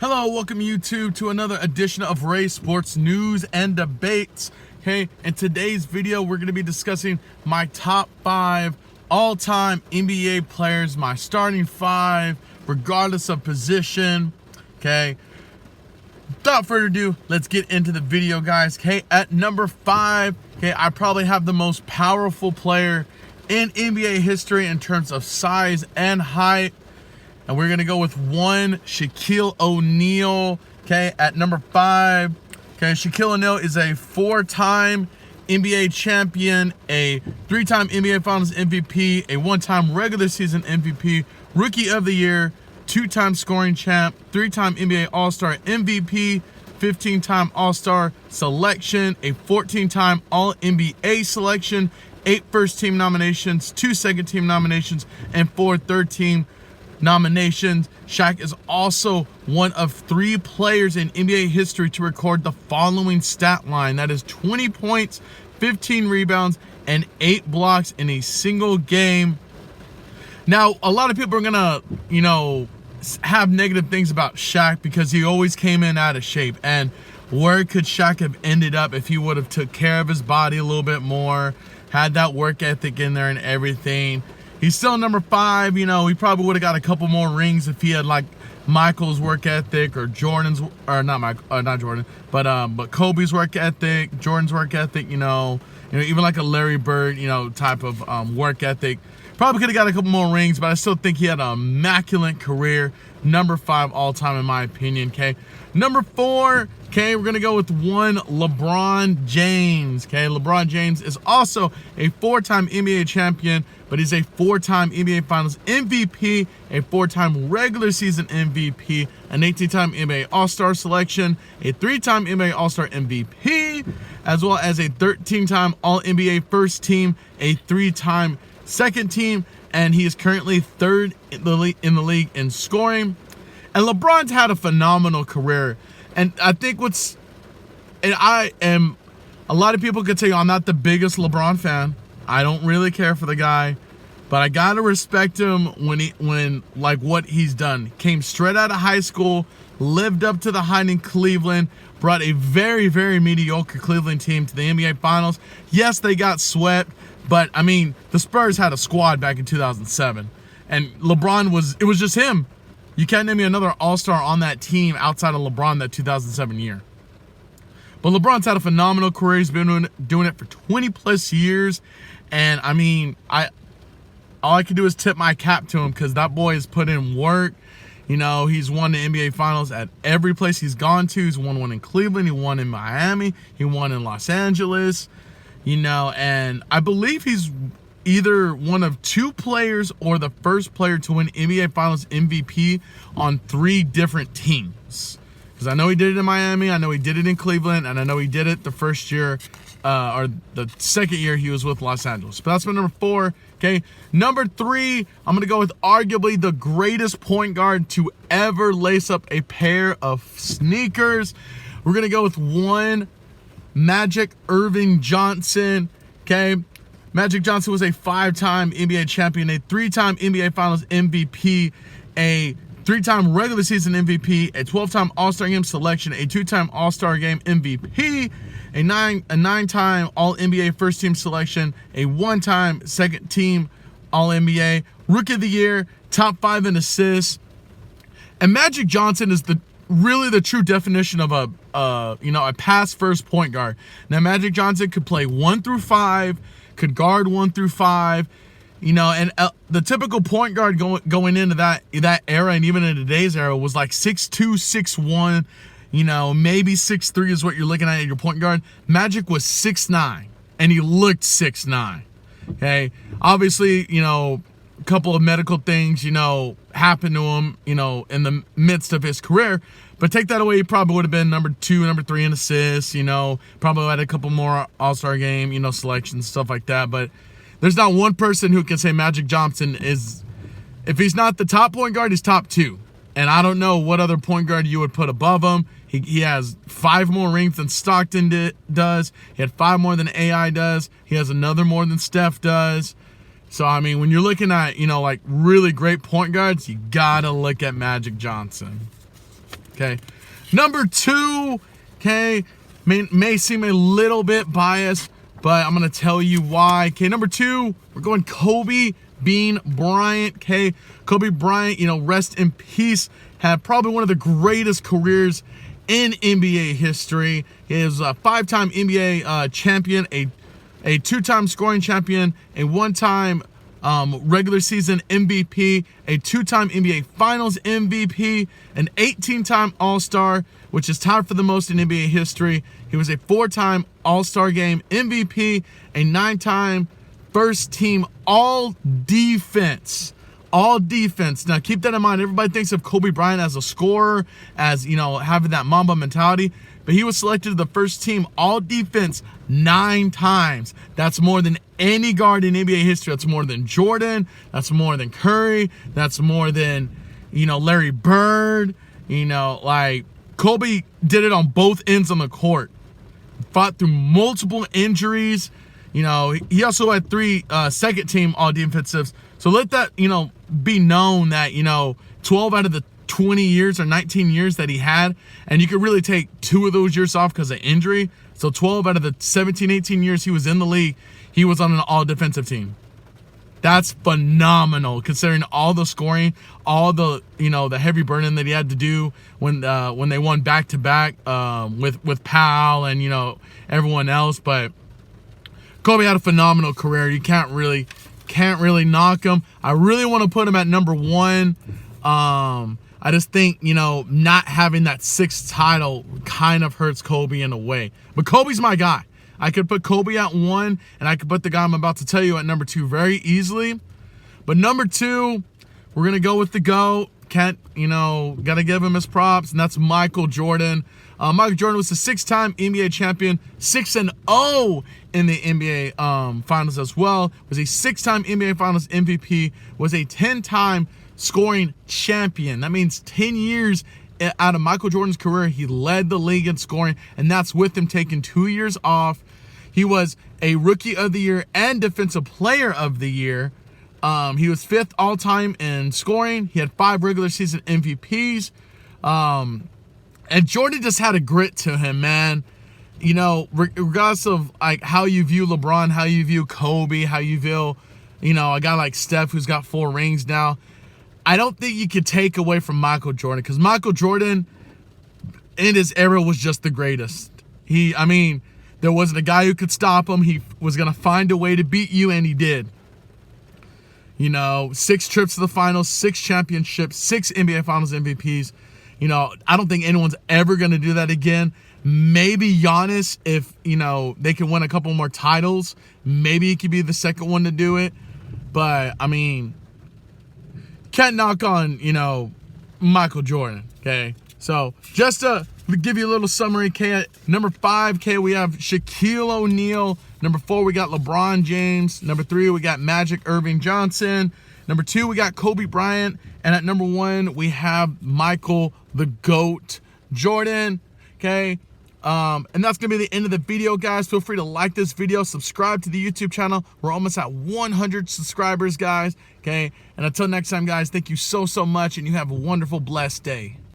Hello, welcome YouTube to another edition of Ray Sports News and Debates. Okay, in today's video, we're going to be discussing my top 5 all-time NBA players, my starting 5, regardless of position. Okay, without further ado, let's get into the video, guys. Okay, at number 5, okay, I probably have the most powerful player in NBA history in terms of size and height. And we're going to go with one, Shaquille O'Neal, okay, at number 5. Okay, Shaquille O'Neal is a 4-time NBA champion, a 3-time NBA Finals MVP, a 1-time regular season MVP, Rookie of the Year, 2-time scoring champ, 3-time NBA All-Star MVP, 15-time All-Star selection, a 14-time All-NBA selection, 8 first-team nominations, 2 second-team nominations, and 4 third-team nominations. Shaq is also one of 3 players in NBA history to record the following stat line. That is 20 points, 15 rebounds, and 8 blocks in a single game. Now, a lot of people are gonna, have negative things about Shaq because he always came in out of shape. And where could Shaq have ended up if he would have took care of his body a little bit more, had that work ethic in there and everything? He's still number 5. He probably would have got a couple more rings if he had like Michael's work ethic or Jordan's, or not Jordan, but Kobe's work ethic, Jordan's work ethic. Even like a Larry Bird, type of work ethic. Probably could have got a couple more rings, but I still think he had an immaculate career. Number 5 all time in my opinion. Okay, number 4. Okay, we're gonna go with one, LeBron James. Okay, LeBron James is also a 4-time NBA champion, but he's a 4-time NBA Finals MVP, a 4-time regular season MVP, an 18-time NBA All-Star selection, a 3-time NBA All-Star MVP, as well as a 13-time All-NBA first team, a 3-time second team, and he is currently 3rd in the league in scoring. And LeBron's had a phenomenal career. And I think a lot of people could tell you I'm not the biggest LeBron fan. I don't really care for the guy, but I gotta respect him when what he's done. Came straight out of high school, lived up to the height in Cleveland, brought a very, very mediocre Cleveland team to the NBA Finals. Yes, they got swept, but I mean, the Spurs had a squad back in 2007, and LeBron it was just him. You can't name me another All-Star on that team outside of LeBron that 2007 year. But LeBron's had a phenomenal career. He's been doing it for 20 plus years. And I mean, all I can do is tip my cap to him because that boy has put in work. He's won the NBA Finals at every place he's gone to. He's won one in Cleveland. He won in Miami. He won in Los Angeles. And I believe he's either one of 2 players or the first player to win NBA Finals MVP on 3 different teams. Because I know he did it in Miami, I know he did it in Cleveland, and I know he did it the first year, or the second year he was with Los Angeles. But that's my number 4. Okay, number 3, I'm going to go with arguably the greatest point guard to ever lace up a pair of sneakers. We're going to go with one, Magic Earvin Johnson. Okay, Magic Johnson was a 5-time NBA champion, a 3-time NBA Finals MVP, a 3-time regular season MVP, a 12-time All-Star Game selection, a 2-time All-Star Game MVP, a 9-time All-NBA first team selection, a 1-time second team All-NBA, Rookie of the Year, top 5 in assists. And Magic Johnson is really the true definition of a pass first point guard. Now Magic Johnson could play 1 through 5, could guard 1 through 5, and the typical point guard going into that era, and even in today's era, was like 6'2", 6'1", maybe 6'3" is what you're looking at your point guard. Magic was 6'9", and he looked 6'9". Okay, obviously, a couple of medical things, happened to him, in the midst of his career. But take that away, he probably would have been number 2, number 3 in assists, probably had a couple more All-Star Game, selections, stuff like that. But there's not one person who can say Magic Johnson is, if he's not the top point guard, he's top 2. And I don't know what other point guard you would put above him. He has 5 more rings than Stockton does. He had 5 more than AI does. He has another more than Steph does. So, I mean, when you're looking at, really great point guards, you got to look at Magic Johnson. Okay. Number 2, okay, may seem a little bit biased, but I'm going to tell you why. Okay, number 2, we're going Kobe Bean Bryant. Okay, Kobe Bryant, rest in peace, had probably one of the greatest careers in NBA history. He is a 5-time NBA champion, a 2-time scoring champion, a 1-time regular season MVP, a 2-time NBA Finals MVP, an 18-time All-Star, which is tied for the most in NBA history. He was a 4-time All-Star Game MVP, a 9-time first team All-Defense. All-Defense. Now, keep that in mind. Everybody thinks of Kobe Bryant as a scorer, as, having that Mamba mentality. But he was selected to the first team All-Defense 9 times. That's more than any guard in NBA history. That's more than Jordan. That's more than Curry. That's more than, Larry Bird. Kobe did it on both ends on the court. Fought through multiple injuries. He also had 3 second team All-Defensives. So let that, be known that, 12 out of the 20 years or 19 years that he had, and you could really take 2 of those years off because of injury. So 12 out of the 17, 18 years he was in the league, he was on an all-defensive team. That's phenomenal considering all the scoring, all the, the heavy burden that he had to do when they won back-to-back with Powell and, everyone else. But Kobe had a phenomenal career. You can't really knock him. I really want to put him at number 1. I just think, not having that 6th title kind of hurts Kobe in a way. But Kobe's my guy. I could put Kobe at 1, and I could put the guy I'm about to tell you at number 2 very easily. But number 2, we're going to go with the GOAT. Got to give him his props, and that's Michael Jordan. Michael Jordan was a 6-time NBA champion, 6-0 in the NBA Finals as well. Was a 6-time NBA Finals MVP. Was a 10-time scoring champion. That means 10 years out of Michael Jordan's career, he led the league in scoring, and that's with him taking 2 years off. He was a Rookie of the Year and Defensive Player of the Year. He was 5th all-time in scoring. He had 5 regular season MVPs. And Jordan just had a grit to him, man. Regardless of how you view LeBron, how you view Kobe, how you view, a guy like Steph who's got 4 rings now, I don't think you could take away from Michael Jordan, because Michael Jordan in his era was just the greatest. There wasn't a guy who could stop him. He was going to find a way to beat you, and he did. 6 trips to the finals, 6 championships, 6 NBA Finals MVPs. I don't think anyone's ever going to do that again. Maybe Giannis, if, they can win a couple more titles, maybe he could be the second one to do it. But, can't knock on, Michael Jordan, okay? So, just to give you a little summary, okay, at number 5, okay, we have Shaquille O'Neal. Number 4, we got LeBron James. Number 3, we got Magic Irving Johnson. Number 2, we got Kobe Bryant. And at number 1, we have Michael the GOAT Jordan, okay? And that's going to be the end of the video, guys. Feel free to like this video, subscribe to the YouTube channel. We're almost at 100 subscribers, guys, okay? And until next time, guys, thank you so much, and you have a wonderful, blessed day.